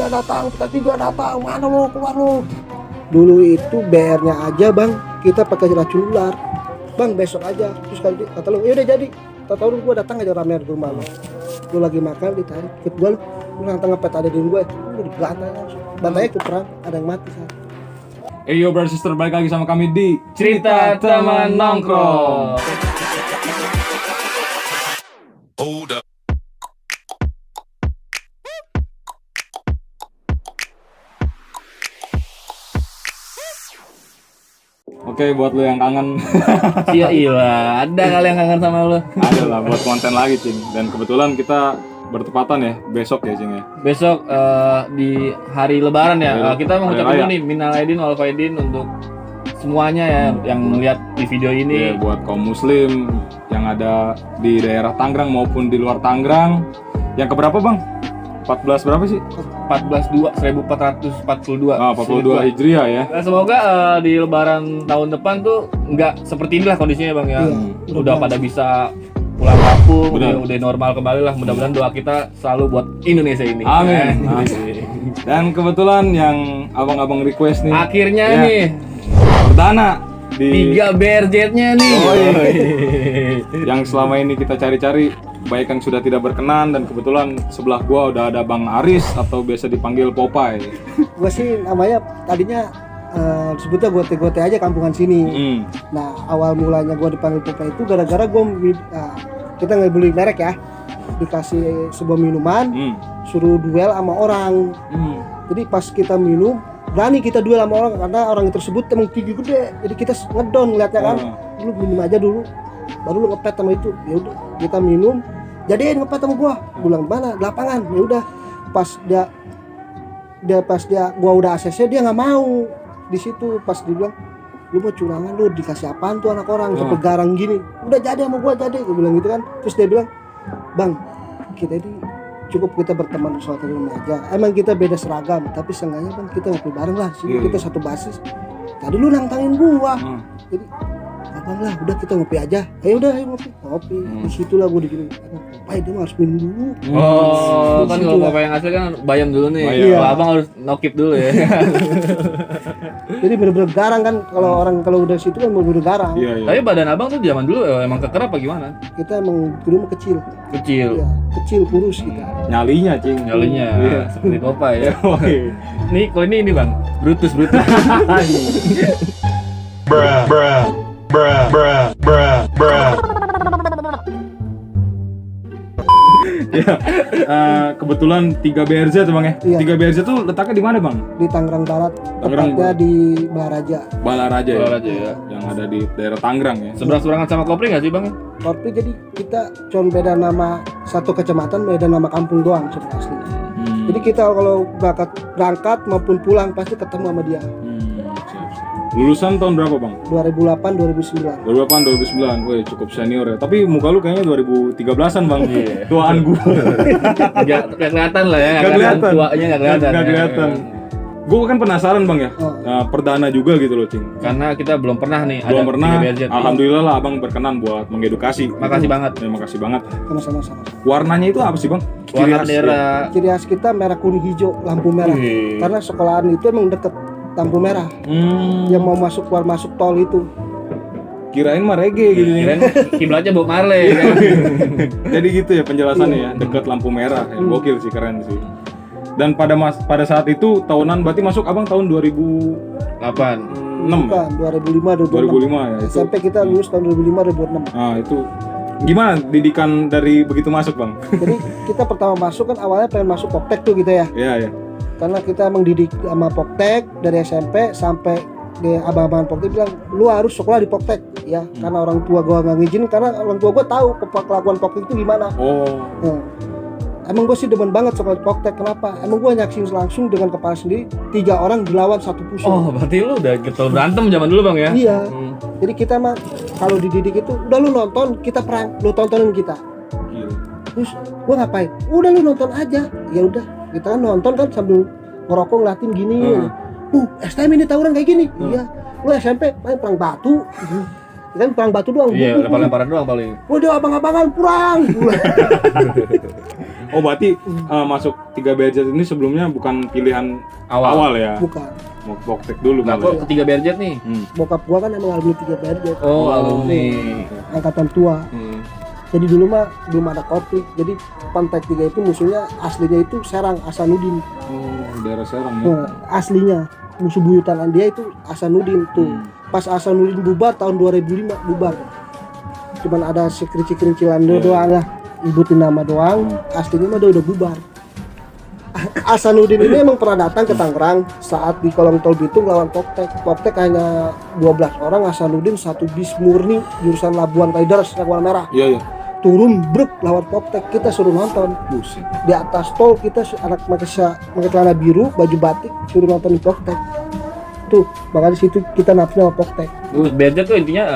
kita tiga datang, mana lo keluar lo. Dulu itu BR-nya aja bang, kita pakai racun ular. Bang besok aja, terus kata lo, ya udah jadi. Tahu lu gue datang aja rame ke rumah lo. Lu lagi makan ditarik, ikut gue lu nantang ngepet ada di gue, lu dibantai langsung. Bantainya ke perang, ada yang mati kan. Yo brother sister, balik lagi sama kami di Cerita Teman Nongkrong. Hold up. Oke, buat lu yang kangen, Iya iya, ada kali yang kangen sama lu. ada lah buat konten lagi Cing. Dan kebetulan kita bertepatan ya, besok ya Cing ya. Besok di hari Lebaran ya, kita Hari mengucapkan Raya. dulu nih minal aidin wal faidin untuk semuanya ya yang melihat di video Ya, ini. buat kaum muslim yang ada di daerah Tangerang maupun di luar Tangerang. Yang keberapa bang? 14 berapa sih? 1442. Ah, 42 Hijriah ya. Nah, semoga di Lebaran tahun depan tuh nggak seperti inilah kondisinya bang ya. Iya, Udah pada bisa pulang kampung, Benar. udah normal kembali lah. Mudah-mudahan doa kita selalu buat Indonesia ini. Amin. Eh, Dan kebetulan yang abang-abang request nih, Akhirnya Ya. nih perdana di 3 BRZ-nya nih. yang selama ini kita cari-cari, baik yang sudah tidak berkenan, dan kebetulan sebelah gua udah ada Bang Aris atau biasa dipanggil Popeye. Gue sih namanya tadinya disebutnya gote-gote aja kampungan sini. Hmm. Nah awal mulanya gue dipanggil Popeye itu gara-gara gue kita nggak boleh merek ya, dikasih sebuah minuman, Hmm. suruh duel sama orang. Jadi pas kita minum berani kita duel sama orang karena orang tersebut emang tinggi gede, jadi kita ngedon ngeliatnya kan. Lu minum aja dulu baru lu ngepet sama itu. Ya udah kita minum, jadiin ngepet sama gua bilang mana di lapangan. Ya udah pas dia gua udah ACC dia nggak mau di situ. Pas dia bilang lu mau curangan, lu dikasih apaan tuh anak orang sampai garang gini, udah jadi sama gua jadi, gua bilang gitu kan. Terus dia bilang bang kita ini cukup kita berteman soal rumah aja, emang kita beda seragam tapi seenggaknya kan kita ngopi bareng lah sini. Kita satu basis. Tadi lu nantangin gua, jadi abang lah udah kita ngopi aja. Ayo udah ayo ngopi. Di situ lah gua digini, Popeye dia mah harus minum dulu. Oh, Di kan situ kalau lah. bapak yang asli kan bayam dulu nih. Bayam. Kalau abang harus nokip dulu ya. Jadi bener-bener garang kan, kalau orang kalau udah situ kan bener-bener garang. Iya, iya. Tapi badan abang tuh zaman dulu emang keker apa gimana? Kita emang dulu mah kecil, Kecil. iya kecil kurus kita. Nyalinya Cing. Nyalinya Iya. seperti Popeye ya. Oke. Nih, kalau ini bang, Brutus. Bruh, bruh, bruh, bruh, bruh, bruh. Ya, kebetulan 3 BRZ tuh bang ya. Iya. 3 BRZ tuh letaknya di mana bang? Di Tangerang Barat, Tangerang tepatnya di Baraja. Balaraja ya. Balaraja ya. Yang ada di daerah Tangerang ya. Seberang-seberangan sama Kopri nggak sih bang? Korpi jadi kita cuma beda nama satu kecamatan, beda nama kampung doang sebenarnya asli. Jadi kita kalau berangkat maupun pulang pasti ketemu sama dia. Siap. Lulusan tahun berapa bang? 2008 2009. 2008 2009. Wih, cukup senior ya. Tapi muka lu kayaknya 2013-an bang. Iya. Tuaan gua. Nggak kelihatan lah ya. Nggak kelihatan. Tuanya nggak kelihatan. Nggak kelihatan. Gue kan penasaran bang ya. Oh. Perdana juga gitu loh Cing. Karena kita belum pernah nih. Belum ada pernah. 3 BRZ. Alhamdulillah lah abang berkenan buat mengedukasi. Makasih banget. Ya, makasih banget. Sama-sama. Warnanya itu apa sih bang? Warna Ciri khas, bendera. Ciri khas kita merah kuning hijau lampu merah. Wih. Karena sekolahan itu emang deket lampu merah. Yang mau masuk keluar masuk tol itu. Kirain mah reggae gitu nih. Kirain kiblatnya Bob Marley kan. Jadi gitu ya penjelasannya ya, dekat lampu merah. Ya, gokil sih, keren sih. Dan pada saat itu tahunan berarti masuk abang tahun 2006 8. Bukan 2005 2005 ya itu. SMP kita lulus tahun 2005 2006. Nah itu gimana didikan dari begitu masuk bang? Jadi kita pertama masuk kan awalnya pengen masuk Poptek tuh gitu ya. Iya ya. Karena kita emang didik sama Poptek dari SMP sampai di abang-abangan Poptek bilang lu harus sekolah di Poptek ya. Karena orang tua gua nggak ngizinin karena orang tua gua tahu kelakuan Poptek itu gimana. Oh. Nah, emang gue sih demen banget sekolah di Poptek. Kenapa? Emang gue nyaksin langsung dengan kepala sendiri 3 orang dilawan satu pusing. Oh, berarti lu udah getol berantem zaman dulu bang ya? Iya. Jadi kita mah kalau dididik itu udah lu nonton kita perang, lu tontonin kita. Gila. Terus gua ngapain? Udah lu nonton aja. Ya udah, kita kan nonton kan sambil ngerokok ngeliatin gini. STM ini tawuran kayak gini. Iya. Lu SMP main perang batu. Kita kan perang batu doang. Iya, lempar-lemparan doang paling. Udah abang-abangan perang. Oh berarti masuk 3 BRZ ini sebelumnya bukan pilihan awal ya? Bukan. Mau Poktek dulu Nah, kali. kok ketiga BRZ nih? Bokap gua kan emang alumni 3 BRJ. Oh, alumni. Angkatan tua. Jadi dulu mah belum ada konflik. Jadi Pantek 3 itu musuhnya aslinya itu Serang Hasanuddin. Oh, daerah Serang ya. Nah, aslinya musuh buyutan dia itu Hasanuddin tuh. Pas Hasanuddin bubar tahun 2005 bubar. Cuman ada sekerincilan doang lah, ibutin nama doang. Aslinya mah dia udah bubar. Hasanuddin ini emang pernah datang ke Tangerang saat di kolong tol Bitung lawan Poktek. Poktek hanya 12 orang, Hasanuddin satu bis murni jurusan Labuan Riders yang warna merah. Iya. Turun brek lawan Poktek, kita suruh nonton. Buset. Di atas tol kita anak pakai celana biru, baju batik, suruh nonton di Poktek. Tuh, makanya di situ kita nafsu sama Poktek. BRZ tuh intinya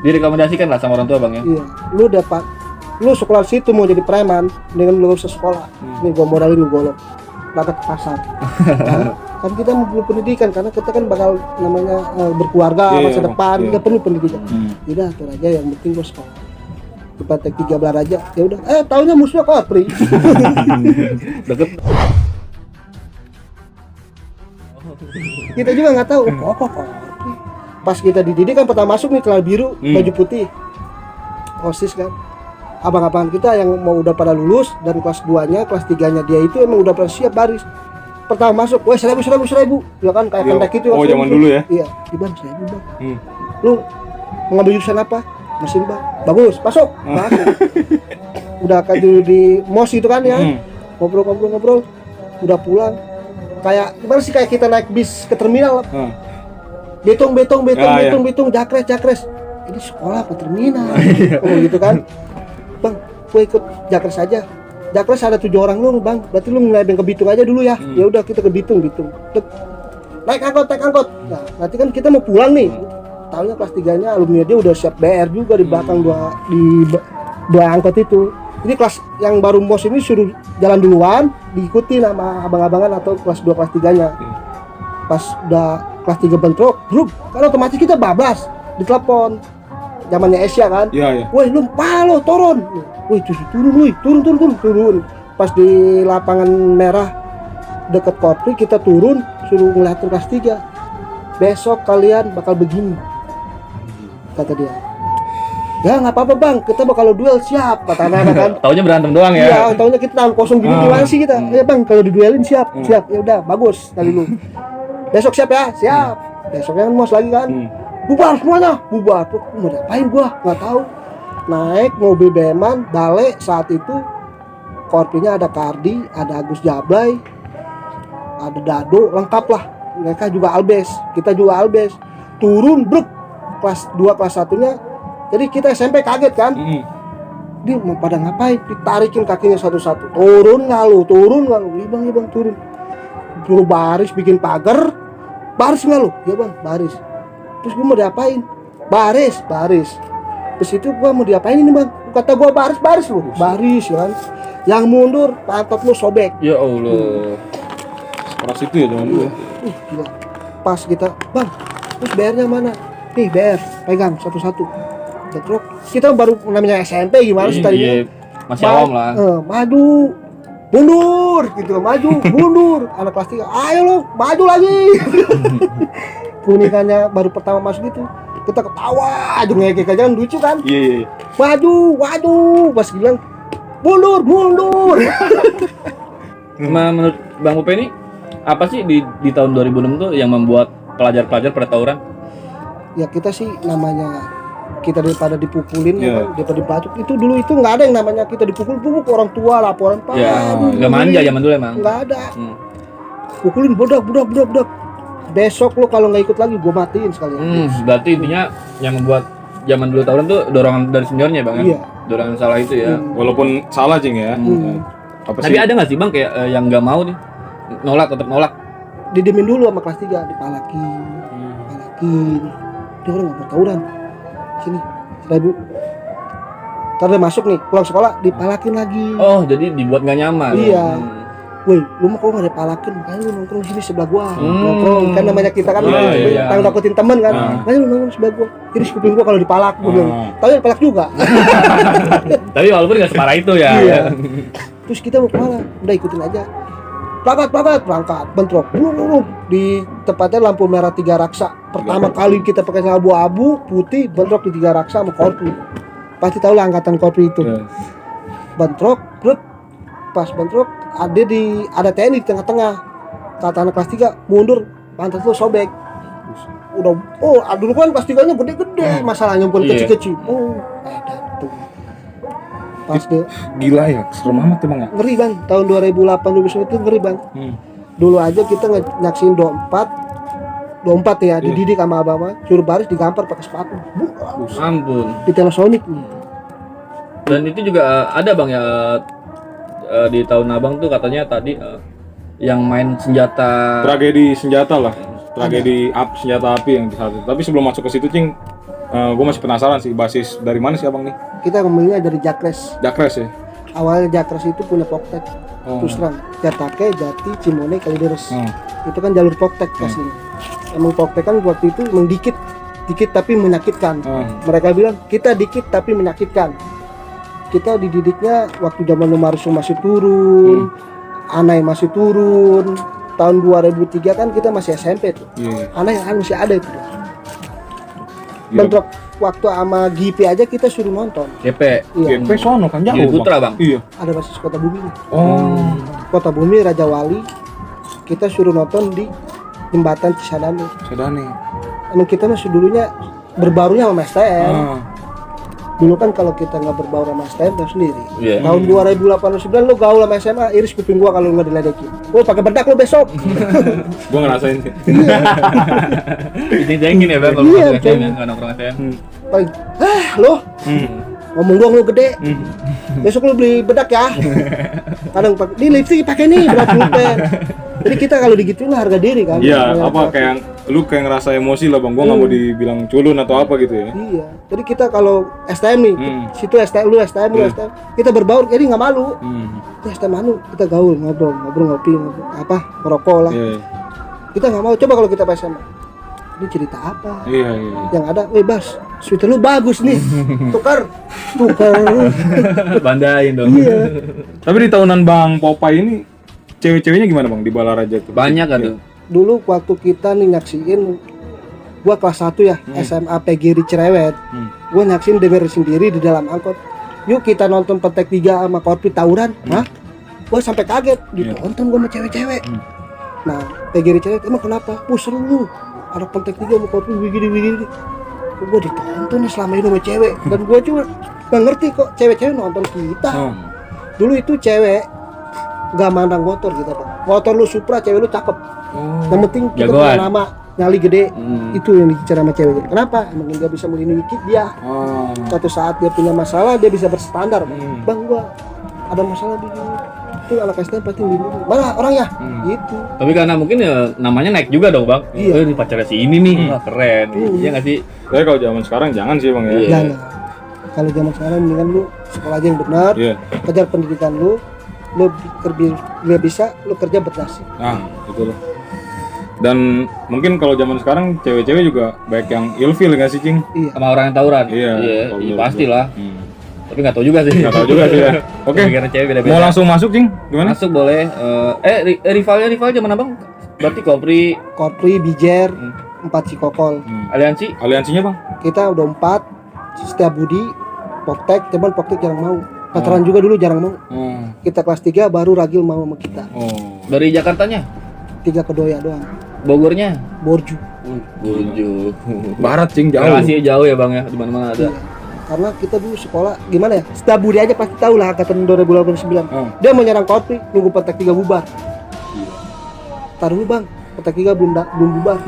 direkomendasikan lah sama orang tua bang ya. Iya, lu sekolah situ mau jadi preman dengan lu usah sekolah. Nih gua modalin lu golok. Berangkat ke pasar. Kan kita belum pendidikan karena kita kan bakal namanya berkeluarga masa depan, nggak perlu pendidikan. Udah atur aja yang penting gua sekolah. Di Pantek 3 belar aja. Ya udah. Taunya musuhnya Korpri. Deket. Kita juga nggak tahu kok. Pas kita dididik kan pertama masuk nih celana biru, baju putih. OSIS kan. Abang-abang kita yang mau udah pada lulus dan kelas 2-nya, kelas 3-nya dia itu emang udah pada siap baris. Pertama masuk, wah 1.000. Ya kan kayak kontak gitu. Oh, zaman dulu ya. Iya, Bang 1.000 Bang. Lu mau ngambil jurusan apa? Mesin Bang. Bagus, masuk. Masuk. Udah kayak di MOS itu kan ya. Ngobrol. Udah pulang. Kayak gimana sih kayak kita naik bis ke terminal. Betong, jakres. Ini sekolah apa terminal? Gitu kan. Bang, gue ikut jakres aja. Jakres ada 7 orang lu bang. Berarti lu ngelebeng ke Bitung aja dulu ya. Ya udah kita ke Bitung. Naik angkot. Nah, nanti kan kita mau pulang nih. Tahunya kelas 3-nya alumni dia udah siap BR juga di belakang dua angkot itu. Ini kelas yang baru MOS ini suruh jalan duluan, diikuti sama abang-abangan atau kelas 2 kelas 3-nya. Pas udah kelas 3 bentrok, grup, kan otomatis kita bablas, ditelepon. Zamannya Asia kan. Iya. Woi, lu palo turun. Woi, turun. Pas di lapangan merah deket Korpri kita turun, suruh ngeliatin kelas 3. Besok kalian bakal begini. Kata dia. Ya nggak apa-apa bang, kita bakal duel siap, kata anak-anak kan. Taunya berantem doang ya. Iya, taunya kita tangan kosong gini gimana sih kita? Ya bang, kalau diduelin siap. Ya udah, bagus kali lu. Besok siap ya, siap. Besoknya kan MOS lagi kan. Bubar semuanya, bubar. Tuh mau diapain gua? Nggak tahu. Naik mobil Beman, balik saat itu Korpinya ada Kardi, ada Agus Jablay, ada Dado, lengkap lah. Mereka juga Albes, kita juga Albes. Turun brek kelas 2 kelas 1-nya. Jadi kita SMP kaget kan. Dia mau pada ngapain? Ditarikin kakinya satu-satu. Turun nggak lu? Iya bang, turun. Suruh baris bikin pagar. Baris nggak lu? Iya bang, baris. Terus gue mau diapain? Baris. Terus itu gue mau diapain ini bang? Kata gue baris lu. Baris kan. Yang mundur pantat lu sobek. Ya Allah. Keras itu ya zaman dulu. Gila. Pas kita, bang, terus BR-nya mana? Nih BR, pegang satu-satu. Detrok. Kita baru namanya SMP gimana sih tadinya? Masih awam lah. Maju, mundur, gitu. Mundur. Anak kelas 3, ayo lu, maju lagi. Keunikannya baru pertama masuk gitu. Kita ketawa aja ngekek aja kan lucu kan? Iya. Maju. Pas bilang mundur. Menurut Bang Upe ini apa sih di tahun 2006 tuh yang membuat pelajar-pelajar pada tawuran? Ya kita sih namanya kita daripada dipukulin ya kan, daripada dibacok itu dulu itu nggak ada yang namanya kita dipukul orang tua laporan pak. Ya, nggak manja zaman dulu emang. Nggak ada. Pukulin budak. Besok lo kalau nggak ikut lagi gue matiin sekalian. Berarti intinya yang membuat zaman dulu tawuran tuh dorongan dari seniornya bang. Iya. Dorongan salah itu ya. Walaupun salah Cing ya. Apa Tapi ada nggak sih bang kayak yang nggak mau nih tetap nolak? Didemin dulu sama kelas 3 dipalakin. Dia orang nggak mau tawuran. Sini 1.000. Karena masuk nih pulang sekolah dipalakin lagi. Oh jadi dibuat nggak nyaman. Iya. Woi, lu mau kok nggak dipalakin? Makanya lu nongkrong sini sebelah gua. Nongkrong kan namanya kita kan takutin temen kan. Makanya lu nongkrong sebelah gua. Jadi kuping gua kalau dipalak gua bilang. Tapi dipalak juga. Tapi walaupun nggak separah itu ya. Iya. Terus kita mau kemana? Udah ikutin aja. Berangkat, bentrok. Di tempatnya lampu merah 3 raksa. Pertama kali kita pakai abu-abu putih, bentrok di 3 raksa sama Korpi. Pasti tahu lah angkatan Korpi itu. Ya. Bentrok, pas bentrok ada TNI di tengah-tengah. Kata anak kelas 3 mundur, pantat lu sobek. Udah, dulu kan kelas 3-nya gede-gede, masalahnya bukan Iya. kecil-kecil. Tuh. Pas deh, Gila ya, serem amat emang ya. ngeri bang, tahun 2008 itu ngeri bang. Dulu aja kita nyaksin 24 ya, dididik sama abang-abang, suruh baris digampar pakai sepatu. Ampun. Di Telesonic. Dan itu juga ada bang ya di tahun abang tuh katanya tadi yang main senjata. Tragedi senjata lah, tragedi senjata api yang di saat itu. Tapi sebelum masuk ke situ Cing, gue masih penasaran sih, basis dari mana sih abang nih? Kita ngomongnya dari Jakres. Jakres ya. Awalnya Jakres itu punya Poktek. Terus terang, Jatake, Jati, Cimone, Kalideres. Itu kan jalur Poktek aslinya. Emang Poktek kan waktu itu emang dikit tapi menyakitkan. Mereka bilang kita dikit tapi menyakitkan. Kita dididiknya waktu zaman Lumarusu masih turun, Anai masih turun. Tahun 2003 kan kita masih SMP tuh. Anai masih ada itu. Bentrok waktu sama GP aja kita suruh nonton. GP. Iya. GP sono kan jauh. Giri Putra bang. Iya. Ada basis Kota Bumi nih. Kota Bumi Raja Wali. Kita suruh nonton di jembatan Cisadane. Sedane. Emang kita masih dulunya berbarunya sama STM. Dulu kan kalau kita nggak berbaur sama STM tahu sendiri. Iya. Tahun 2008-2009 lo gaul sama SMA, iris kuping gua kalau nggak diledekin. Pakai bedak lo besok. Gue ngerasain sih. Ini jengin ya bang kalau Iya, masuk SM ya, nggak nongkrong SM. Paling, lo ngomong doang lo gede. Besok lo beli bedak ya. Kadang di lipstick pakai nih berapa pen. Jadi kita kalau digituin lah harga diri kan. Iya, apa kayak lu kayak ngerasa emosi lah bang, gue nggak mau dibilang culun atau apa gitu ya. Iya. Jadi kita kalau STM nih, situ STM lu STM lu STM, kita berbaur jadi nggak malu. Kita STM anu kita gaul ngobrol ngopi ngerokok lah. Iya. Kita nggak mau. Coba kalau kita pas SMA, ini cerita apa? Iya. Yang ada, bas, sweater lu bagus nih, tukar. Bandain dong. Iya. Tapi di tahunan Bang Popeye ini cewek-ceweknya gimana bang di Balaraja tuh? Banyak kan tuh. Dulu waktu kita nih nyaksiin, gua kelas 1 ya, SMA PGRI Cerewet. Gua nyaksiin denger sendiri di dalam angkot. Yuk kita nonton Petek 3 sama Korpi tawuran. Hah? Gua sampai kaget, ditonton gua sama cewek-cewek. Nah, PGRI Cerewet emang kenapa? Seru lu. Ada Petek 3 sama Korpi begini. Gua ditonton nih selama ini sama cewek. Dan gua cuma gak ngerti kok cewek-cewek nonton kita. Dulu itu cewek gak mandang motor kita bang. Motor lu Supra, cewek lu cakep. Yang penting kita punya nama, nyali gede. Itu yang dibicara sama cewek. Kenapa? Emang dia bisa melindungi dia. Suatu saat dia punya masalah, dia bisa berstandar. Bang gua ada masalah begini. Itu anak STM pasti melindungi. Mana orangnya? Gitu. Tapi karena mungkin ya namanya naik juga dong bang. Iya. Ini pacarnya si ini nih, wah keren. Iya nggak sih? Tapi kalau zaman sekarang jangan sih bang ya. Iya. Jangan. Kalau zaman sekarang mendingan lu sekolah aja yang benar. Kejar pendidikan lu bisa lu kerja berdasar. Gitu loh. Dan mungkin kalau zaman sekarang cewek-cewek juga banyak yang ilfil nggak sih Cing? Iya. Sama orang yang tawuran. Iya, kalau Iya menurut pastilah. Tapi nggak tahu juga sih. Nggak tahu juga sih ya. Oke. Pikiran cewek beda-beda. Mau langsung masuk Cing? Gimana? Masuk boleh. Rival zaman abang? Berarti Korpri, Bijer, 4 Cikokol. aliansi. Aliansinya bang? Kita udah 4, Setia Budi, Poktek, cuman Poktek jarang mau. Veteran juga dulu jarang mau. Kita kelas 3 baru Ragil mau sama kita. Dari Jakartanya? 3 Kedoya doang. Bogornya? Borju. Borju. Barat Cing, jauh. Masih jauh ya bang ya, di mana-mana ada. Iya. Karena kita dulu sekolah gimana ya? Setia Budi aja pasti tahu lah angkatan 2089. Dia mau nyerang Korpri, nunggu Petek 3 bubar. Taruh dulu bang, Petek 3 belum bubar.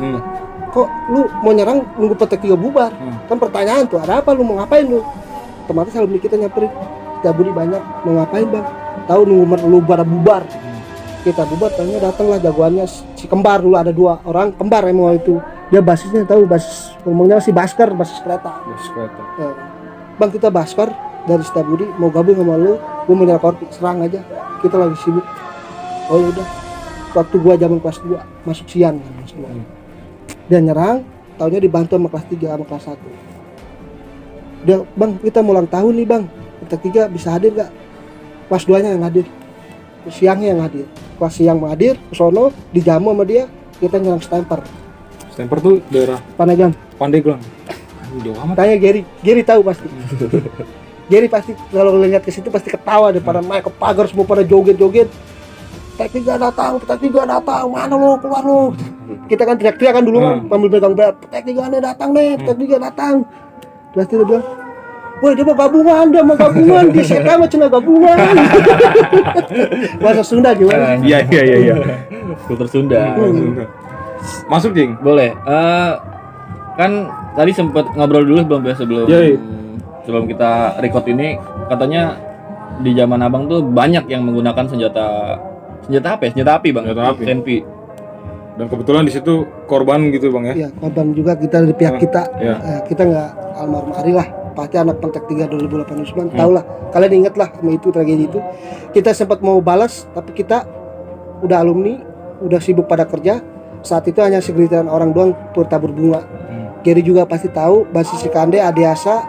Kok lu mau nyerang nunggu Petek 3 bubar? Kan pertanyaan tuh, ada apa lu mau ngapain lu? Otomatis kalau kita nyamperin, Setia Budi banyak, mau ngapain bang? Tahu nunggu lu pada bubar. Kita bubar, tanya datanglah jagoannya si kembar dulu, ada 2 orang kembar emang itu. Dia basisnya tahu, basis ngomongnya si Basker, basis kereta. Ya. Bang kita Basker dari Setia Budi mau gabung sama lu, gua mau nyerang Korpi, serang aja. Kita lagi sibuk. Oh ya udah. Waktu gua zaman kelas 2 masuk siang kan, dia nyerang, taunya dibantu sama kelas 3 sama kelas 1. Dia, bang kita mau ulang tahun nih bang, kelas 3 bisa hadir gak? Kelas 2 nya yang hadir. siangnya yang hadir. Pas siang hadir ke sono dijamu sama dia, kita nyerang sniper. Sniper tuh daerah Pandeglang. Pandeglang. Jauh amat. Tanya Gary tahu pasti. Gary pasti kalau lihat ke situ pasti ketawa deh, pada naik ke pagar semua pada joget-joget. T3 datang, mana lo, keluar lo. Kita kan teriak-teriak kan dulu kan, sambil pegang bel, T3 nih datang nih, T3 datang. Terus dia bilang, woi dia mau gabungan, di SK mah cina gabungan. Bahasa Sunda gimana? Iya. Kultur Sunda. Masuk, Jing. Boleh. Kan tadi sempet ngobrol dulu sebelum kita record ini, katanya di zaman abang tuh banyak yang menggunakan senjata apa ya? Senjata api bang. Senjata api. TNP. Dan kebetulan di situ korban gitu bang ya. Iya, korban juga kita dari pihak kita. Iya. Kita nggak almarhum Ari lah. Pasti anak Pantek 3 2008 tahu lah. Kalian inget lah sama itu tragedi itu. Kita sempat mau balas, tapi kita udah alumni, udah sibuk pada kerja. Saat itu hanya segelitiran orang doang bertabur bunga. Gary juga pasti tahu, basis Sikande, Adiasa,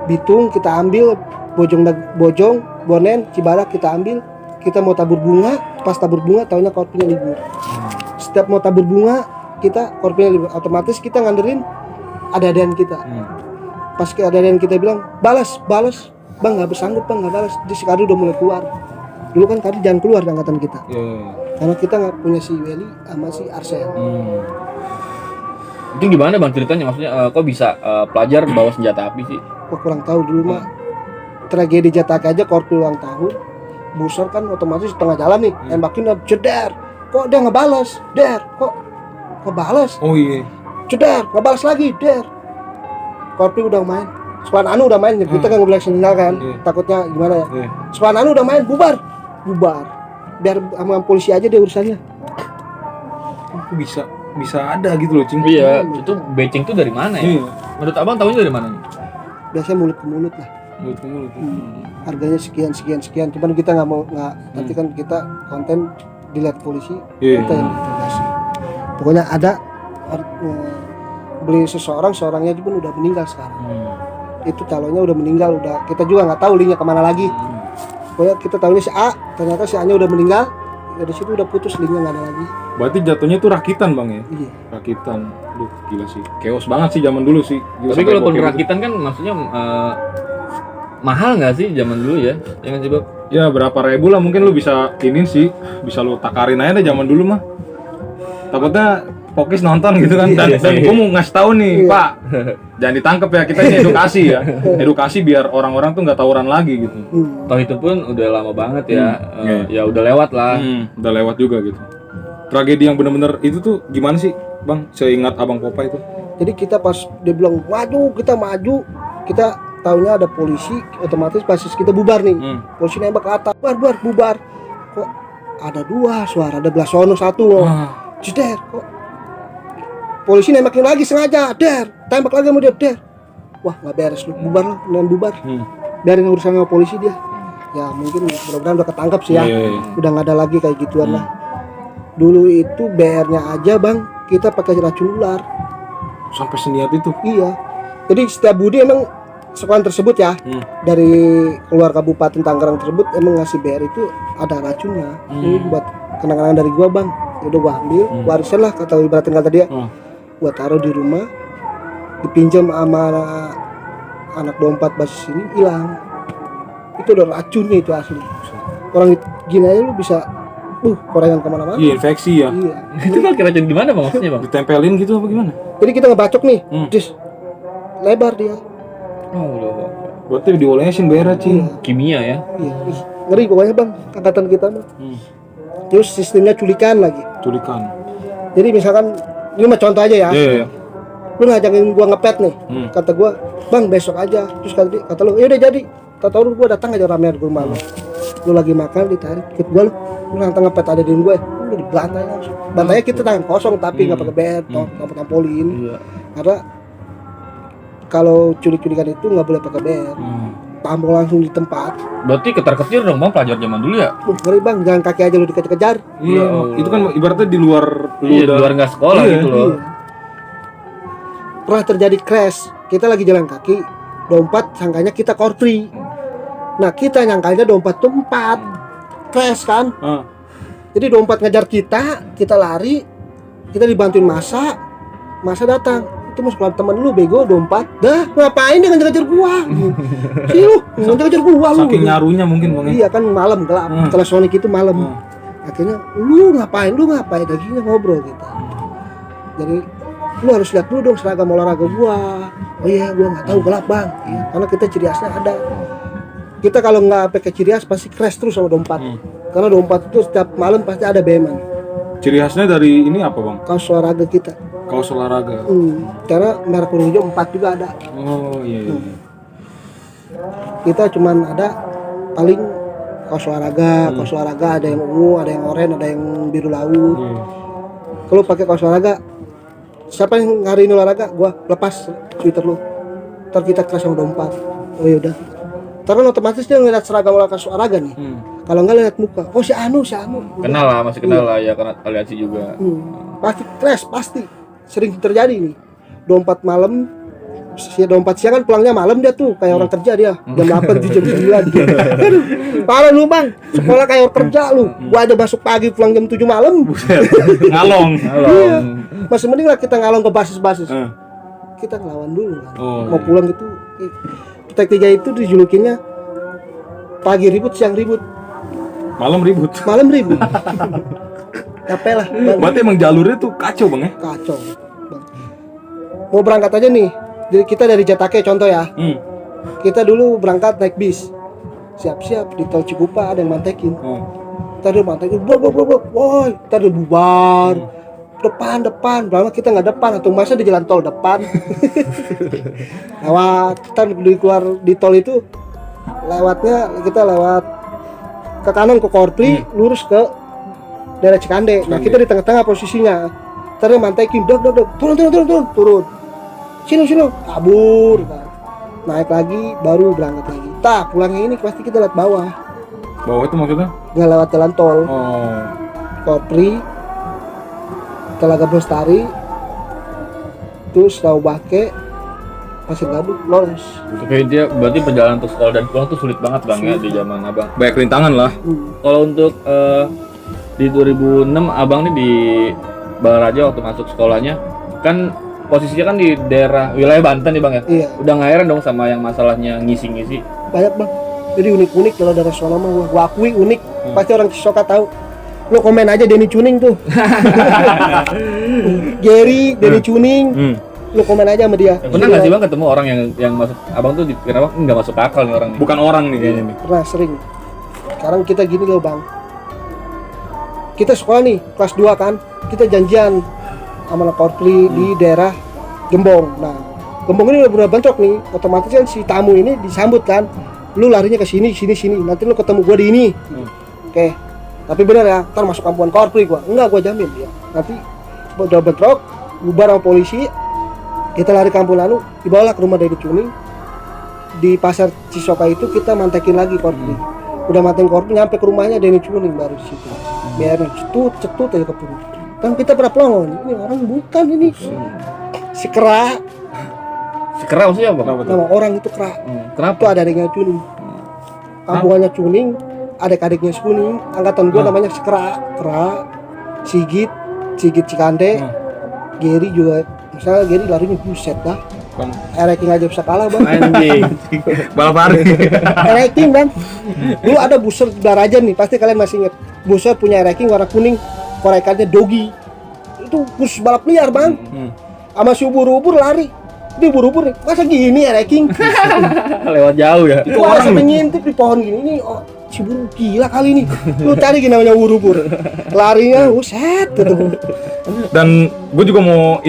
Bitung kita ambil, Bojong, Bonen, Cibarak kita ambil. Kita mau tabur bunga, pas tabur bunga taunya korpinya libur. Setiap mau tabur bunga, kita korpinya libur. Otomatis kita nganderin ada-adaan kita. Pas ada-adaan kita bilang, balas. Bang nggak bersanggup bang, nggak balas. Di Sikade udah mulai keluar. Dulu kan Kadi jangan keluar di angkatan kita. Karena kita nggak punya si Weli sama si Arsel. Itu gimana bang ceritanya? Maksudnya kok bisa pelajar bawa senjata api sih? Kok kurang tahu dulu mah. Tragedi Jataka aja korpi ulang tahun. Busur kan otomatis tengah jalan nih, tembakin jeder. Kok dia nggak balas? Der, kok balas? Oh iya. Jeder, nggak balas lagi, der. Korpi udah main. Squad Anu udah main, kita kan nggak boleh sinyal kan. Takutnya gimana ya? Squad Anu udah main, bubar. Biar sama polisi aja deh urusannya. Aku bisa ada gitu loh, Cing. Iya, itu beceng tuh dari mana ya? Menurut abang tahunya dari mana nih? Biasanya mulut ke mulut lah. Harganya sekian. Cuman kita nggak nanti kan kita konten dilihat polisi, kita yang interogasi. Pokoknya ada beli seorangnya pun udah meninggal sekarang. Itu calonnya udah meninggal, kita juga nggak tahu linknya kemana lagi. Pokoknya kita tahunya si A, ternyata si A nya udah meninggal. Dari situ udah putus, linknya nggak ada lagi. Berarti jatuhnya tuh rakitan bang ya? Iya. Rakitan, duh gila sih, chaos banget sih zaman dulu sih. Gila, Tapi sampai kalau gokil rakitan kan maksudnya mahal nggak sih zaman dulu ya? Yang sih bang? Ya berapa ribu lah mungkin lu bisa bisa lu takarin aja deh zaman dulu mah. Takutnya Pokis nonton gitu kan, dan gue mau ngasih tahu nih Pak, jangan ditangkep ya, kita ini edukasi biar orang-orang tuh nggak tawuran lagi gitu. Toh itu pun udah lama banget ya, ya udah lewat lah. Udah lewat juga gitu. Tragedi yang bener-bener itu tuh gimana sih bang? Seingat abang Popa itu. Jadi kita pas dia bilang maju, kita taunya ada polisi, otomatis basis kita bubar nih. Polisi nembak ke atas, bubar. Kok ada dua suara, ada belah sono satu loh. Jeder, kok polisi nembakin lagi sengaja, der, tembak lagi sama dia, der. Wah nggak beres lu, bubar lah, dan bubar. Biarin urusan sama polisi dia. Ya mungkin mudah-mudahan udah ketangkap sih ya. Udah nggak ada lagi kayak gituan lah. Dulu itu BR-nya aja bang, kita pakai racun ular. Sampai seniat itu? Iya. Jadi setiap Budi emang sekolah tersebut ya, dari keluar Kabupaten Tangerang tersebut emang ngasih BR itu ada racunnya. Ini buat kenang-kenangan dari gua bang. Udah gua ambil, warisan lah kata ibarat tinggal tadi ya. Gua taruh di rumah, dipinjam sama anak 24 basis ini, hilang. Itu udah racunnya itu asli. Orang gini aja lu bisa korengan kemana-mana. Iya, infeksi ya. Iya. Itu pakai racun gimana bang maksudnya bang? Ditempelin gitu apa gimana? Jadi kita ngebacok nih, lebar dia. Oh, berarti diolesin BR Cing. Kimia ya? Iya. Ngeri pokoknya bang, angkatan kita mah. Terus sistemnya culikan lagi. Jadi misalkan ini mah contoh aja ya. Iya. Lu ngajakin gua ngepet nih. Kata gua, "Bang, besok aja." Terus kata lu, "Ya udah jadi." Tahu gua datang aja ramean ke rumah lu. Lu lagi makan ditarik ikut gua lu nantang ngepet ada di gue. Lu dibantai langsung. Bantainya kita tangan kosong tapi enggak pakai bed, tampolin. Iya. Karena kalau culik-culikan itu nggak boleh pakai bed. Tampol langsung di tempat. Berarti ketar-ketir dong bang pelajar zaman dulu ya? Ngeri bang, jangan kaki aja lu dikejar-kejar. Iya, itu kan ibaratnya di luar di luar nggak sekolah gitu loh. Iya. Pernah terjadi crash, kita lagi jalan kaki, dompet sangkanya kita korpri. Nah kita nyangkanya dompet tuh 4. crash kan. Ah. Jadi 24 ngejar kita lari, kita dibantuin masa datang. Itu mas pelan temen lu bego 24. Dah, ngapain dia ngejar-ngejar gua? Sih lu, ngejar-ngejar gua lu. Saking nyarunya mungkin Bang. Iya kan malam gelap. Kalau Sonic itu malam. Akhirnya lu ngapain akhirnya ngobrol kita. Jadi lu harus lihat dulu dong seragam olahraga gua. Oh iya, gua nggak tahu gelap bang. Iya, karena kita ciri khasnya ada. Kita kalau nggak pakai ciri khas pasti crash terus sama 24. Karena 24 itu setiap malam pasti ada beman. Ciri khasnya dari ini apa Bang? Kaos olahraga kita. Kaos olahraga. Karena merek kuning hijau 4 juga ada. Oh iya. Kita cuman ada paling kaos olahraga ada yang ungu, ada yang oranye, ada yang biru laut. Kalau pakai kaos olahraga, siapa yang hari ini olahraga? Gua lepas sweater lu. Ntar kita kelas sama 24. Oh yaudah. Karena otomatis dia ngeliat seragam olahraga nih. Kalau nggak lihat muka, oh si Anu. Kenal lah, masih kenal lah ya karena aliansi juga. Pasti crash, pasti sering terjadi nih. 24 malam, 24 siang kan pulangnya malam dia tuh kayak orang kerja dia. Jam 8 jam 9 gitu. Aduh, parah lu bang, sekolah kayak orang kerja lu. Gua aja masuk pagi pulang jam 7 malam. Ngalong. Iya. Masih mending lah kita ngalong ke basis. Kita ngelawan dulu kan. Mau pulang gitu. Kita 3 itu dijulukinnya pagi ribut, siang ribut. Malam ribut. Capek lah bang. Berarti emang jalurnya tuh kacau Bang ya? Kacau bang. Mau berangkat aja nih. Jadi kita dari Jatake contoh ya. Kita dulu berangkat naik bis. Siap-siap di tol Cikupa ada yang mantekin. Tadi mantekin, woi, tadi bubar. Depan, berapa kita nggak depan atau masa di jalan tol depan. Kita keluar di tol itu lewatnya kita lewat ke kanan ke Korpri, lurus ke daerah Cikande. Nah kita di tengah-tengah posisinya. Tadi mantekin, turun. Sini, kabur. Naik lagi, baru berangkat lagi. Pulangnya ini pasti kita lihat bawah. Bawah itu maksudnya? Nggak lewat jalan tol. Korpri, Telaga Bestari, terus Tahu Bake, Pasir Gabuk, lolos. Oke, dia berarti perjalanan untuk sekolah dan pulang tuh sulit banget bang ya di zaman abang. Banyak rintangan lah. Kalau untuk di 2006 abang nih di Balaraja waktu masuk sekolahnya kan posisinya kan di daerah wilayah Banten nih bang ya. Iya. Udah nggak heran dong sama yang masalahnya ngisi-ngisi. Banyak bang. Jadi unik-unik kalau daerah sono mah gua akui unik. Pasti orang Cisoka tahu. Lo komen aja Denny Cuning tuh. Gary, Denny Cuning. Lo komen aja sama dia. Pernah nggak sih bang ketemu orang yang masuk abang tuh kenapa nggak masuk akal nih orang nih? Bukan orang nih kayaknya nih. Pernah sering. Sekarang kita gini loh bang. Kita sekolah nih kelas 2 kan. Kita janjian sama anak Korpri di daerah Gembong. Nah, Gembong ini udah bener bentrok nih. Otomatis kan si tamu ini disambut kan. Lu larinya ke sini. Nanti lu ketemu gua di ini. Oke. Tapi bener ya, ntar masuk kampungan Korpri gua. Enggak, gua jamin ya. Nanti udah bentrok, bubar sama polisi. Kita lari kampung lalu, dibawalah ke rumah Denny Cuning. Di pasar Cisoka itu kita mantekin lagi Korpri. Udah mantekin Korpri, nyampe ke rumahnya Denny Cuning baru di situ. Biarin cetut aja ke perut. Kan kita pernah pelongo, ini orang bukan ini. Si Kera. Si Kera maksudnya apa? Nama orang itu Kera. Kenapa? Itu ada adiknya Cuning. Kampungannya Cuning, adik-adiknya Cuning. Angkatan gua namanya si Kera. Sigit Cikande. Gary juga. Misalnya Gary larinya buset dah. Ranking aja bisa kalah bang. Anjing. Balap hari. Ranking bang. Dulu ada booster Balaraja nih, pasti kalian masih inget. Booster punya ranking warna kuning, korekannya Dogi. Itu bus balap liar bang. Sama si ubur-ubur lari. Dia ubur-ubur nih, masa gini ya ranking? Lewat jauh ya. Itu orang sampai ngintip di pohon gini nih. Oh, si buru gila kali nih. Lu cari gini namanya ubur-ubur. Larinya, set gitu. Dan gue juga mau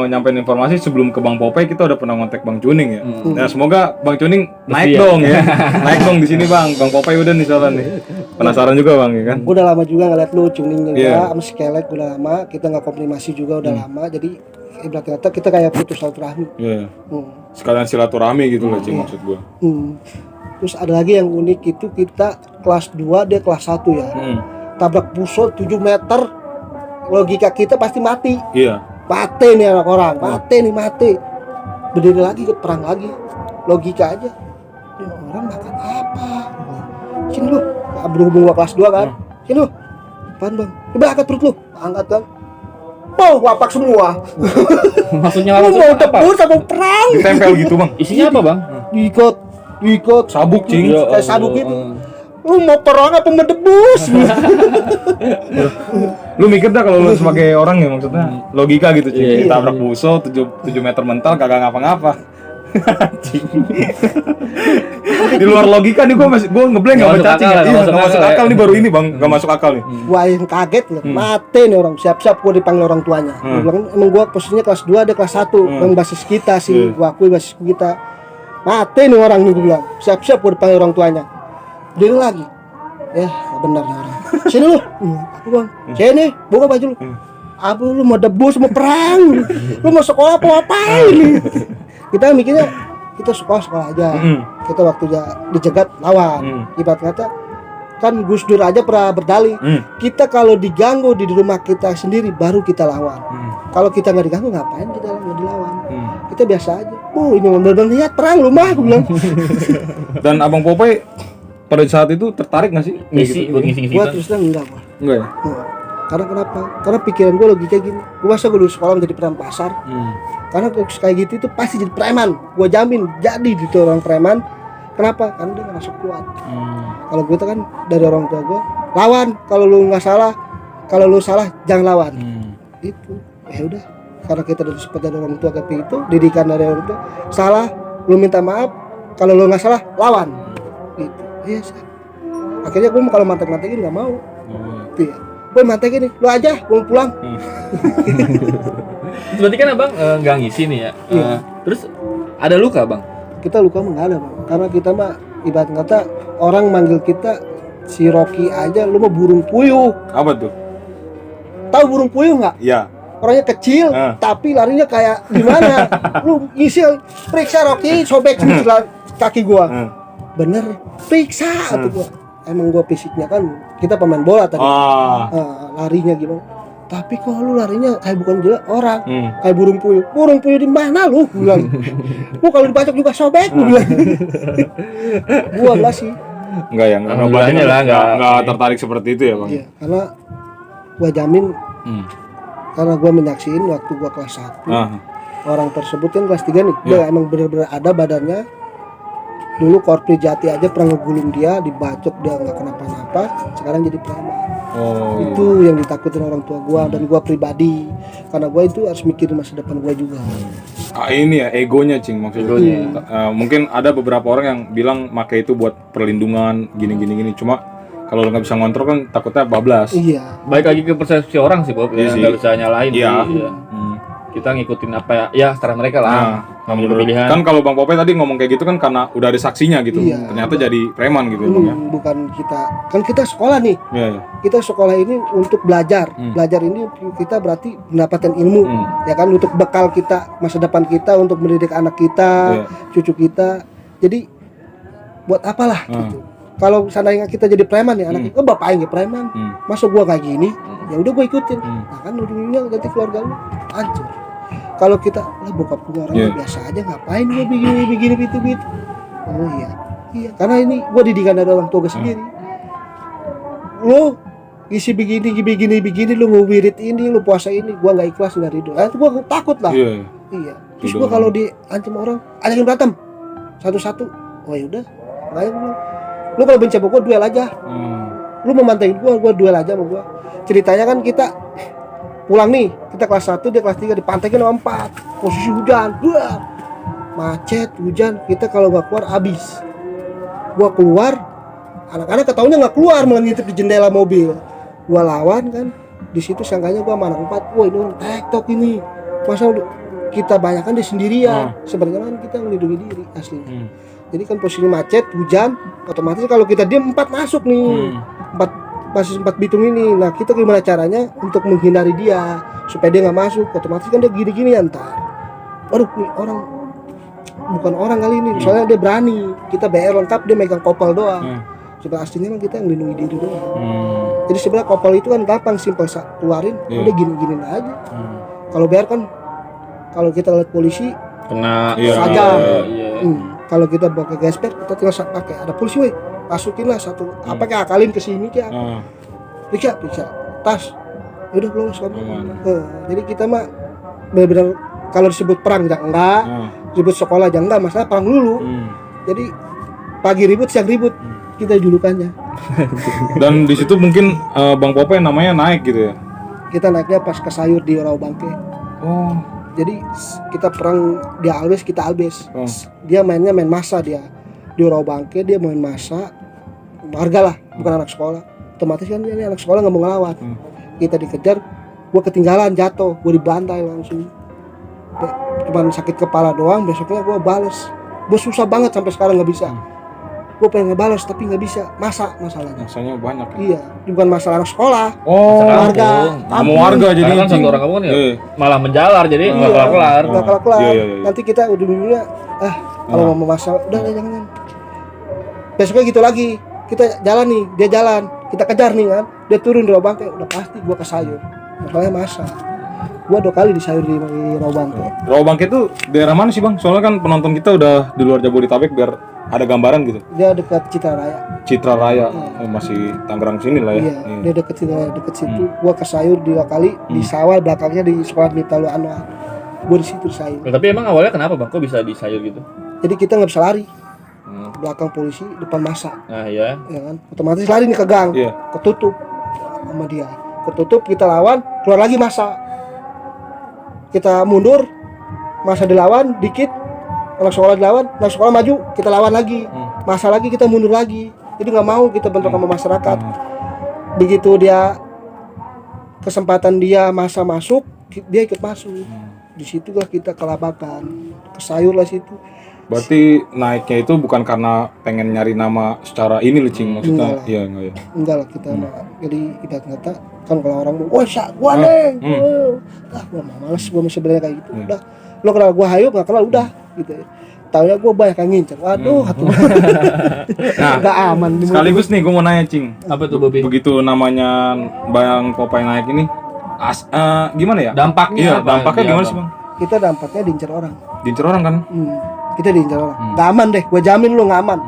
nyampein informasi sebelum ke Bang Popeye kita udah pernah ngontek Bang Cuning ya. Nah semoga Bang Cuning naik dong ya. Naik dong di sini Bang. Bang Popeye udah nih soalnya nih. Penasaran juga Bang ya kan. Udah lama juga ngeliat lu Cuning juga sama Skelek udah lama. Kita nggak komunikasi juga udah lama. Jadi ibarat kata kita kayak putus silaturahmi. Iya. Sekalian silaturahmi gitu lah Cing maksud gue. Terus ada lagi yang unik itu kita kelas 2 dia kelas 1 ya. Tabrak busol 7 meter. Logika kita pasti mati. Iya. Mati nih anak orang, mati. Berdiri lagi ke perang lagi. Logika aja. Ini orang makan apa? Sini lu, berhubung gua kelas 2 kan. Sini lu. Apaan bang? Coba angkat perut lu. Angkat kan. Oh, wapak semua. Maksudnya Lu mau apa? tebus sama perang. Ditempel gitu bang. Isinya apa, Bang? Diikut Sabuk cing. Ya kayak sabuk Allah. itu. Lu mau perang apa mau debus? Lu mikir dah kalau lu sebagai orang ya maksudnya logika gitu cing. Iya. Ditabrak musuh 7 meter mental kagak ngapa-ngapa. Cing. Di luar logika nih gua ngeblank Nggak sama masuk cacing akal, ya. nggak Iya, masuk nggak masuk akal, akal ya. nih baru ini bang, nggak masuk akal nih. Gua yang kaget loh, mati nih orang, siap-siap gua dipanggil orang tuanya. Gua bilang emang gua posisinya kelas 2, dia kelas 1, yang basis kita sih, gua akui basis kita. Mati nih orang nih, gua bilang, siap-siap gua dipanggil orang tuanya. Dia lagi, ya nggak benar nih orang. Sini lu, aku bang, sini, buka baju lu. Apa lu mau debus, mau perang? Lu mau sekolah apa ngapain nih? Kita mikirnya kita sekolah aja. Kita waktu dicegat lawan. Ibarat kata kan Gus Dur aja pernah berdalih. Kita kalau diganggu di rumah kita sendiri baru kita lawan. Kalau kita nggak diganggu ngapain kita nggak dilawan? Kita biasa aja. Oh ini benar-benar lihat perang lu mah, aku bilang. Dan Abang Popeye pada saat itu tertarik nggak sih? Ngisi buat ngisi-ngisi. Gua terus terang enggak, Bang. Enggak ya? Nah, karena kenapa? Karena pikiran gue logika gini. Gue masa gue dulu sekolah menjadi preman pasar. Karena kayak gitu itu pasti jadi preman. Gue jamin jadi gitu orang preman. Kenapa? Karena dia ngerasa kuat. Kalau gue kan dari orang tua gue, lawan. Kalau lu nggak salah, kalau lu salah jangan lawan. Itu. Ya udah. Karena kita udah sempat dari orang tua kayak itu, didikan dari orang tua. Salah, lu minta maaf. Kalau lu nggak salah, lawan. Gitu. Iya sih. Akhirnya gue kalau mantek-mantekin nggak mau. Iya. Gue mantekin nih, lu aja, gue mau pulang. Berarti kan Abang nggak ngisi nih ya. Iya. Terus ada luka, Bang? Kita luka mah nggak ada, Bang. Karena kita mah ibarat kata orang manggil kita si Rocky aja, lu mah burung puyuh. Apa tuh? Tahu burung puyuh nggak? Iya. Orangnya kecil, tapi larinya kayak gimana? Lu ngisi periksa Rocky, sobek kaki gua. Bener, periksa tuh gua. Emang gua fisiknya kan kita pemain bola tadi. Larinya gimana? Tapi kok lu larinya kayak bukan jelas orang, kayak burung puyuh. Burung puyuh di mana lu? Gua bilang. Gua kalau dibacok juga sobek, gua bilang. Gua enggak sih. Enggak ya, Alhamdulillahnya lah, enggak tertarik seperti itu ya, Bang. Iya, karena gua jamin karena gua menyaksiin waktu gua kelas 1. Orang tersebut kan kelas 3 nih. Dia emang benar-benar ada badannya. Dulu Korpri Jati aja pernah ngegulung dia, dibacok dia nggak kenapa-napa. Sekarang jadi preman. Itu yang ditakutin orang tua gua dan gua pribadi. Karena gua itu harus mikirin masa depan gua juga. Ini ya egonya cing maksudnya. Mungkin ada beberapa orang yang bilang pakai itu buat perlindungan gini. Cuma kalau lo nggak bisa ngontrol kan takutnya bablas. Iya. Baik lagi ke persepsi orang sih, Bob. Iya sih. Nggak bisa nyalain. Iya. Iya. Kita ngikutin apa ya secara mereka lah. Ngambil pilihan. Kan kalau Bang Popeye tadi ngomong kayak gitu kan karena udah ada saksinya gitu. Iya. Ternyata jadi preman gitu ya, Bang ya. Bukan kita. Kan kita sekolah nih. Iya. Kita sekolah ini untuk belajar. Belajar ini kita berarti mendapatkan ilmu. Ya kan untuk bekal kita masa depan kita, untuk mendidik anak kita, cucu kita. Jadi buat apalah gitu. Kalau seandainya kita jadi preman ya anak kita, bapak yang preman. Masa gua kayak gini? Ya udah gua ikutin. Nah kan ujung-ujungnya nanti keluarga lu hancur. Kalau kita lah bokap gua orang biasa aja, ngapain gua begini gitu. Oh iya, karena ini gua didikan dari orang tua gua sendiri. Lu isi begini, lu ngewirit ini, lu puasa ini, gua nggak ikhlas nggak ridho. Gua takut lah. Iya. Terus gua kalau diancam orang, ajakin berantem satu-satu. Oh ya udah, makanya gua, lu kalau benci sama gua duel aja. Lu mau mantain gua duel aja sama gua. Ceritanya kan kita pulang nih, kita kelas 1, dia kelas 3, dipantekin sama 4. Posisi hujan, macet, hujan, kita kalau nggak keluar habis. Gua keluar, anak-anak ketaunya nggak keluar, malah ngintip di jendela mobil. Gua lawan kan, di situ sangkanya gua sama anak 4, wah ini orang TikTok ini, masa kita banyak kan dia sendirian. Sebenarnya kan kita melindungi diri aslinya. Jadi kan posisi macet, hujan, otomatis kalau kita diam 4 masuk nih, 4 Bitung ini. Nah kita gimana caranya untuk menghindari dia supaya dia nggak masuk? Otomatis kan dia gini-gini ntar. Waduh nih orang bukan orang kali ini. Soalnya dia berani. Kita BR lengkap, dia megang kopel doang. Sebenarnya aslinya kan kita yang melindungi diri doang. Jadi sebenarnya kopel itu kan gampang, simpel keluarin, udah gini-gini aja. Kalau BR kan kalau kita lihat polisi kena saja. Kalau kita pakai gesper kita tinggal pakai ada polisi, weh masukin lah satu apa kayak akalin ke sini kayak periksa tas udah lolos kamu. Jadi kita mah benar-benar kalau disebut perang enggak, disebut sekolah aja enggak, masalah perang dulu. Jadi pagi ribut siang ribut kita julukannya. Dan di situ mungkin Bang Popeye namanya naik gitu ya. Kita naiknya pas ke sayur di Raubangke. Oh. Jadi kita perang dia Albes kita Albes. Dia mainnya main masa dia di Raubangke dia main masa warga lah bukan anak sekolah. Otomatis kan ini anak sekolah nggak mau ngelawan. Kita dikejar, gua ketinggalan jatuh, gua dibantai langsung. Cuman sakit kepala doang, besoknya gua bales. Gua susah banget sampai sekarang nggak bisa. Gue pengen ngebalas tapi nggak bisa, masalahnya. Masanya banyak ya? Iya, bukan masalah anak sekolah. Oh, warga. Mau warga jadi kan satu orang kamu kan ya malah menjalar jadi nggak kelar-kelar. Nggak kelar-kelar. Iya. Nanti kita ujung-ujungnya, kalau mau masalah, udah jangan. Besoknya gitu lagi, kita jalan nih, dia jalan, kita kejar nih kan, dia turun di Raubangke, udah pasti gue ke sayur. Masalahnya masa. Gue 2 kali di sayur di Raubangke. Raubangke itu daerah mana sih Bang? Soalnya kan penonton kita udah di luar Jabodetabek biar ada gambaran gitu. Dia dekat Citra Raya. Citra Raya, masih Tangerang sini lah ya. Iya. Dia dekat Citra Raya, dekat situ. Gua ke sayur 2 kali di sawah belakangnya di sekolah Mitalu Anwar. Gua di situ sayur. Tapi emang awalnya kenapa Bang? Kok bisa di sayur gitu? Jadi kita nggak bisa lari. Belakang polisi, depan masa. Nah iya. Ya kan? Otomatis lari nih ke gang. Iya. Ketutup sama dia. Ketutup kita lawan, keluar lagi masa. Kita mundur, masa dilawan dikit. Anak sekolah dilawan, anak sekolah maju, kita lawan lagi. Masa lagi kita mundur lagi. Jadi nggak mau kita bentrok sama masyarakat. Begitu dia kesempatan dia masa masuk, dia ikut masuk. Di situlah kita kelabakan, ke sayur lah situ. Berarti naiknya itu bukan karena pengen nyari nama secara ini loh Cing, maksudnya. Iya enggak ya. Enggak lah kita mah. Jadi ibarat kata kan kalau orang mau, wah syak gua nih. Gua mah males gua sebenarnya kayak gitu. Udah, lo kenal gua hayu enggak kenal udah gitu ya. Taunya gua banyak yang ngincer. Waduh, Nah, enggak aman di sekaligus nih gua mau nanya Cing. Apa tuh Bobi? Begitu namanya Bang Popeye naik ini gimana ya? Dampaknya Iya, apa? dampaknya gimana sih Bang? kita dampaknya diincar orang. Diincer orang kan? Kita diincar orang. Nggak aman deh, gue jamin lu nggak aman.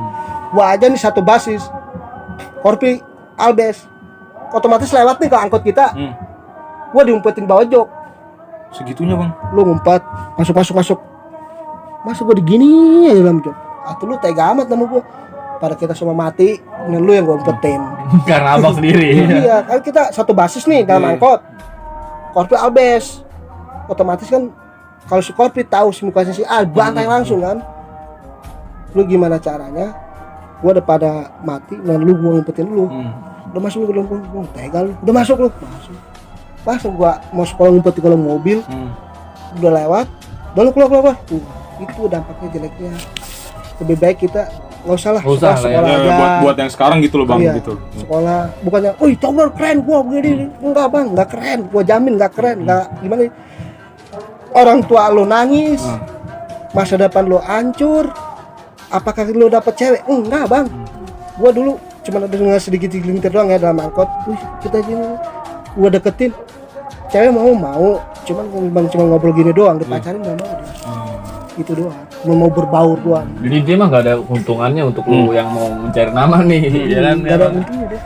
Gua aja nih satu basis, Korpi Albes, otomatis lewat nih ke angkot kita. Gua diumpetin bawah jok. Segitunya Bang? Lu ngumpet, masuk. Masa gua digini ya dalam jok. Atau lu tega amat sama gua. Pada kita semua mati, dan lu yang gua umpetin. Karena abang sendiri. Iya, kan kita satu basis nih dalam angkot. Korpi Albes, otomatis kan kalau si Korpi tahu si mukanya si Al, bantai langsung kan. Lu gimana caranya? Gua udah pada mati, dan lu gua ngumpetin lu. Udah masuk lu ke dalam kolong, tega lu. Udah masuk lu, masuk gua mau sekolah ngumpet di kolong mobil. Udah lewat, udah lu keluar. Itu dampaknya jeleknya. Lebih baik kita nggak usah lah, sekolah ya, aja. Buat yang sekarang gitu loh Bang, Iya, gitu. Sekolah bukannya, "Wih, coba keren gua begini." Enggak, Bang, enggak keren. Gua jamin enggak keren. Enggak gimana? Orang tua lo nangis. Masa depan lo hancur. Apakah lo dapet cewek? Enggak, Bang. Gua dulu cuma ada dengar sedikit gelintir doang ya dalam angkot. Wih, kita gini. Gua deketin. Cewek mau. Cuman ngobrol gini doang, dipacarin enggak mau dia. Itu doang. Mau berbaur doang. Jadi dia mah gak ada keuntungannya untuk lu yang mau mencari nama nih, ya kan? Enggak ada untungnya deh.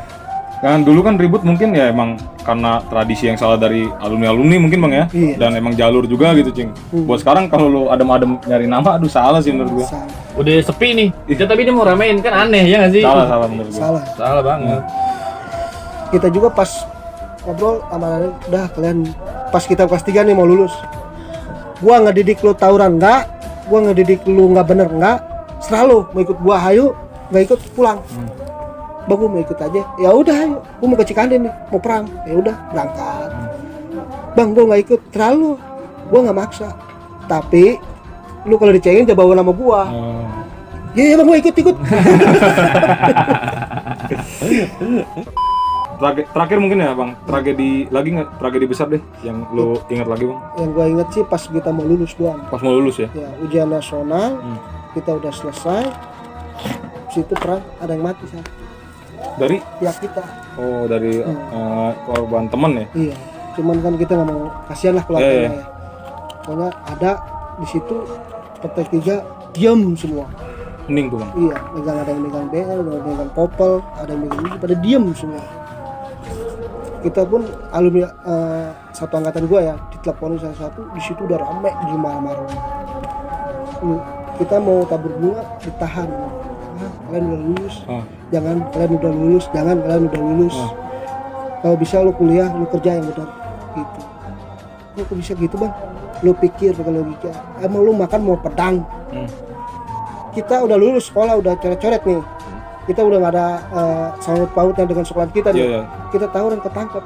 Kan dulu kan ribut mungkin ya emang karena tradisi yang salah dari alumni mungkin Bang ya. Iya. Dan emang jalur juga gitu Cing. Buat sekarang kalau lu adem-adem nyari nama, aduh salah sih menurut gua. Udah sepi nih. Ya, tapi dia mau ramein kan aneh ya nggak sih? Salah menurut gua. Salah Banget. Kita juga pas ngobrol sama Daniel, udah kalian pas kita kelas 3 nih mau lulus, gua ngedidik lu tawuran enggak, gua ngedidik lu nggak bener enggak, serah lu mau ikut gua hayu, nggak ikut pulang. Bang, gua mau ikut aja. Ya udah, ayo. Gua mau ke Cikanden nih, mau perang. Ya udah, berangkat. Bang, gua nggak ikut, terlalu. Gua nggak maksa. Tapi lu kalau dicengin jangan bawa nama gua. Ya Bang, gua ikut. Terakhir mungkin ya Bang, tragedi lagi nggak? Tragedi besar deh yang lu ingat lagi Bang? Yang gua ingat sih pas kita mau lulus doang. Pas mau lulus ya? Ya, ujian nasional, kita udah selesai. Situ perang, ada yang mati saya. Dari? Pihak kita. Oh, dari korban temen ya? Iya. Cuman kan kita nggak mau, kasihan lah keluarganya ya. Pokoknya ada di situ partai 3 diam semua. hening tuh bang. Iya, ada yang megang BL, ada yang megang kopel, ada yang megang ini, pada diem semua. Kita pun alumni satu angkatan gua ya, diteleponin salah satu, di situ udah rame di malam-malam. Kita mau tabur bunga, ditahan. Kalian udah lulus, jangan kalian udah lulus, jangan kalian udah lulus. Kalau bisa lu kuliah, lu kerja yang benar, gitu. Kok bisa gitu bang? Lu pikir pakai logika. Emang lu makan mau pedang? Kita udah lulus sekolah, udah coret-coret nih. Kita udah gak ada sangkut pautnya dengan sekolah kita nih. Kita tawuran ketangkep,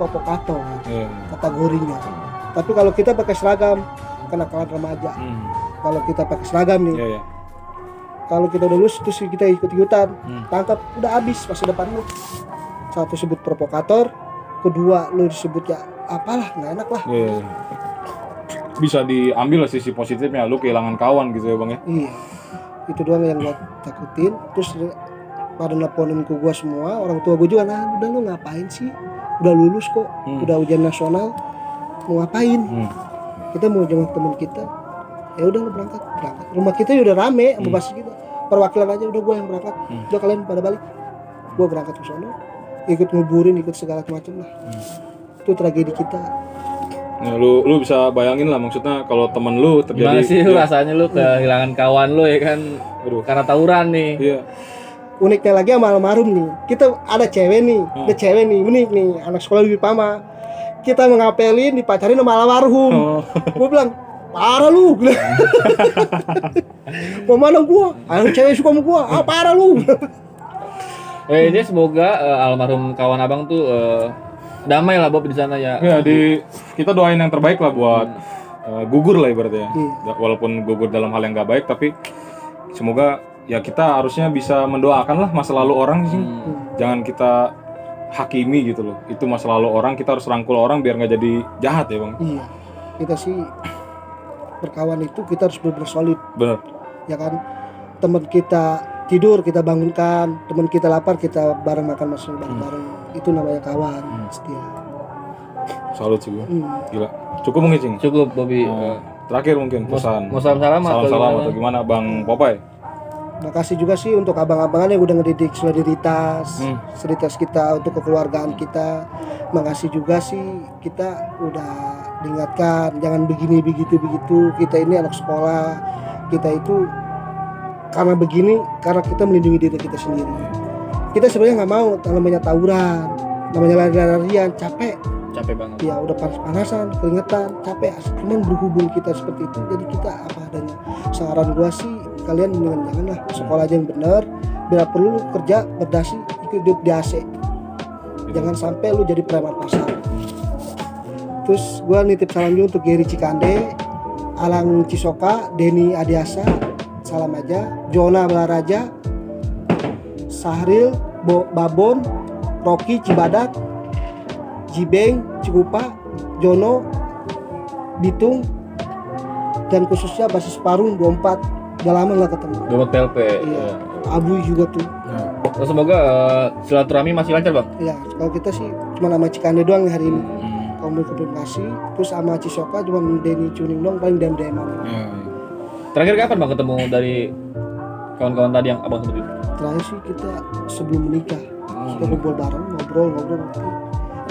provokator kategorinya. Tapi kalau kita pakai seragam, kenakalan remaja. Kalau kita pakai seragam nih, kalau kita udah lulus terus kita ikut-ikutan, tangkap, udah habis masa depan lu. Satu sebut provokator, kedua lu disebut ya apalah, nggak enak lah. Bisa diambil lah sisi positifnya, lu kehilangan kawan gitu ya bang ya. Iya, itu doang yang gua takutin. Terus pada nelponin ke gua semua, orang tua gua juga, nah udah lu ngapain sih, udah lulus kok, udah ujian nasional, mau ngapain? Kita mau jenguk teman kita, ya udah lu berangkat. Rumah kita udah rame sama basis kita, perwakilan aja udah gua yang berangkat, udah kalian pada balik. Gua berangkat ke sana, ikut nguburin, ikut segala macam lah. Itu tragedi kita. Nah, lu bisa bayangin lah, maksudnya kalau temen lu terjadi. Gimana sih rasanya lu kehilangan kawan lu ya kan? Karena tawuran nih. Iya. Uniknya lagi sama almarhum nih, kita ada cewek nih, unik nih, anak sekolah di Pama. Kita mengapelin, dipacarin sama almarhum. Gua bilang, parah lu. Mau mana gua? Ayo cewek suka sama gua, parah lu. Ini semoga almarhum kawan abang tuh damai lah Bob di sana ya. Ya kita doain yang terbaik lah buat gugur lah ibaratnya. Walaupun gugur dalam hal yang nggak baik, tapi semoga ya kita harusnya bisa mendoakan lah masa lalu orang sih. Jangan kita hakimi gitu loh. Itu masa lalu orang, kita harus rangkul orang biar nggak jadi jahat ya bang. Iya, kita sih berkawan itu kita harus benar-benar solid. Bener. Ya kan, teman kita tidur kita bangunkan, teman kita lapar kita bareng makan masuk bareng-bareng. Itu namanya kawan setia. Salut sih gua. Gila. Cukup mungkin Cing? Cukup Bobby. Terakhir mungkin pesan. Mau salam-salam atau gimana Bang Popeye? Makasih juga sih untuk abang-abangan yang udah ngedidik solidaritas, kita untuk kekeluargaan kita. Makasih juga sih kita udah diingatkan jangan begini begitu. Kita ini anak sekolah. Kita itu karena begini, karena kita melindungi diri kita sendiri. Kita sebenarnya nggak mau namanya tawuran, namanya lari-larian, capek banget. Ya udah panas-panasan, keringetan, capek. Cuman berhubung kita seperti itu, jadi kita apa adanya. Saran gua sih kalian mendingan janganlah sekolah aja yang bener. Bila perlu kerja berdasi, ikut hidup di AC. Jangan sampai lu jadi preman pasar. Terus gua nitip salam juga untuk Geri Cikande, Alang Cisoka, Denny Adiasa, salam aja, Jona Balaraja, Sahril, Babon, Rocky Cibadak, Jibeng, Cikupa, Jono, Bitung, dan khususnya basis Parung 24. Udah lama nggak ketemu. 24 PLP. Iya. Abu juga tuh. Semoga silaturahmi masih lancar bang. Iya. Kalau kita sih cuma nama Cikande doang hari ini. Komunikasi, terus sama Cisoka cuma Denny Cuning doang, paling dem-deman. Terakhir kapan bang ketemu dari kawan-kawan tadi yang abang sebut itu? Terakhir sih kita sebelum menikah. Kita kumpul bareng, ngobrol.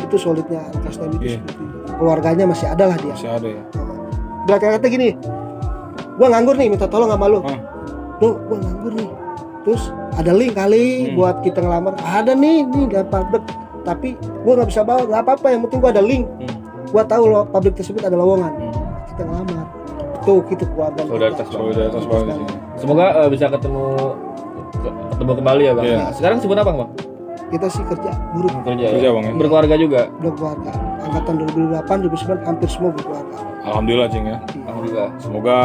Itu solidnya Kastem itu seperti itu. Keluarganya masih ada lah dia. Masih ada ya. Kata gini, gua nganggur nih, minta tolong sama lu. Lu, gua nganggur nih. Terus ada link kali buat kita ngelamar. Ada nih gak public. Tapi gua nggak bisa bawa, nggak apa-apa. Yang penting gua ada link. Gua tahu loh publik tersebut ada lowongan. Kita ngelamar. Tuh gitu keluarga. Solidaritas banget sih. Semoga bisa ketemu kembali ya bang. Sekarang sibuk apa bang? Kita sih kerja buruh. Kerja bang ya. Berkeluarga juga. Berkeluarga. Angkatan 2008, 2009 hampir semua berkeluarga. Alhamdulillah Cing ya. Alhamdulillah. Semoga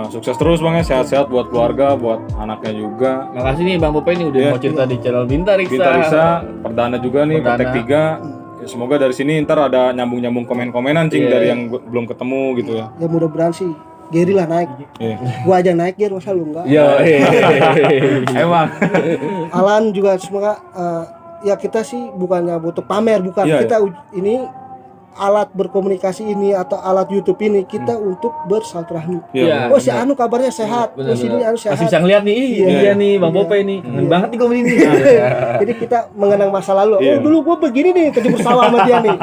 sukses terus bang ya, sehat-sehat buat keluarga, buat anaknya juga. Makasih nih Bang Popeye ini udah mau cerita di channel Binta Riksa. Perdana juga nih, Petek 3. Ya, semoga dari sini ntar ada nyambung-nyambung komen-komenan Cing dari yang belum ketemu gitu ya. Ya mudah-mudahan sih Geri lah naik. Gua aja naik Ger, masa lu enggak? Iya. Emang. Alan juga semoga ya kita sih bukannya butuh pamer, bukan. Kita ini alat berkomunikasi ini atau alat YouTube ini kita untuk bersilaturahmi. Iya. Oh si Anu kabarnya sehat, oh si ini Anu sehat. Masih bisa ngeliat nih, ih, Iya. dia nih Bang Pope nih, keren banget nih komen ini. Jadi kita mengenang masa lalu. Iya. Oh dulu gua begini nih, kejebur sawah sama dia nih.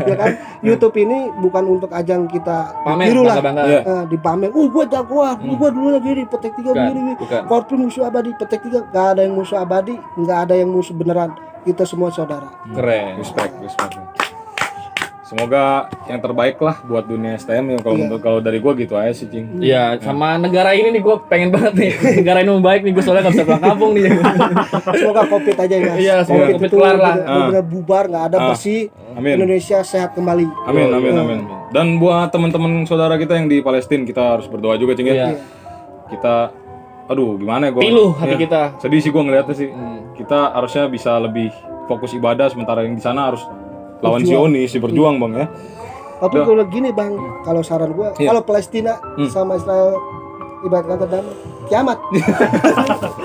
Ya kan? YouTube ini bukan untuk ajang kita Pamer, tiru lah. bangga-bangga. Iya. Dipamer. Gua jagoan, gua dulu lagi di petek 3 Bukan, begini. bukan. Korpri musuh abadi, petek 3 enggak ada yang musuh abadi, enggak ada yang musuh beneran. Kita semua saudara. Keren. Respect. Semoga yang terbaik lah buat dunia STM ya kalau dari gua gitu aja sih, Cing. Iya, sama negara ini nih gue pengen banget nih. Negara ini mau baik nih, gue soalnya nggak bisa pulang kampung nih. Semoga Covid aja ya. Iya, semoga Covid kelar lah. Benar bubar, enggak ada bersih. Amin. Indonesia sehat kembali. Amin. Dan buat teman-teman saudara kita yang di Palestina, kita harus berdoa juga, Cing ya. Iya. Kita aduh gimana ya gua. Pilu hati kita. Sedih sih gua ngeliatnya sih. Kita harusnya bisa lebih fokus ibadah sementara yang di sana harus lawan Zionis, berjuang, Bang ya. Tapi kalau gini Bang, kalau saran gua, kalau Palestina sama Israel ibarat kata damai, kiamat.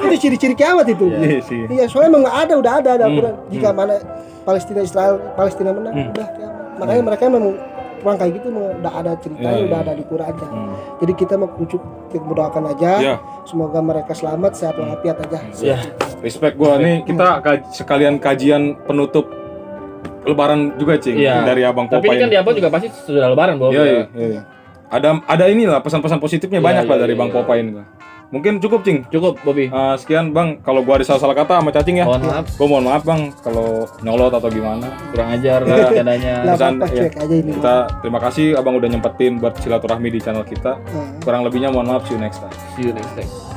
Itu ciri-ciri kiamat itu. Iya sih. Iya, soalnya memang udah ada aturan. Jika mana Palestina menang, udah kiamat. Makanya mereka memang kurang kayak gitu, udah ada ceritanya, udah ada di Qurannya. Jadi kita mau kita berdoakan aja, semoga mereka selamat, sehat walafiat aja. Ya, Respect gua nih, kita sekalian kajian penutup Lebaran juga, Cing, iya. dari Abang Tapi Popeye. ini kan di apa juga pasti sudah lebaran, Bang. Iya. Ada inilah pesan-pesan positifnya banyak lah dari Bang Popeye ini. Mungkin cukup, Cing. Cukup, Bobby. Sekian, Bang. Kalau gua ada salah-salah kata sama Cacing ya. Mohon maaf. Gua mohon maaf, Bang, kalau nyolot atau gimana. Kurang ajar lah adanya. Lah Pesan, apa ya. cuek aja ini. Kita terima kasih Abang udah nyempetin buat silaturahmi di channel kita. Kurang lebihnya mohon maaf, see you next time. See you next time.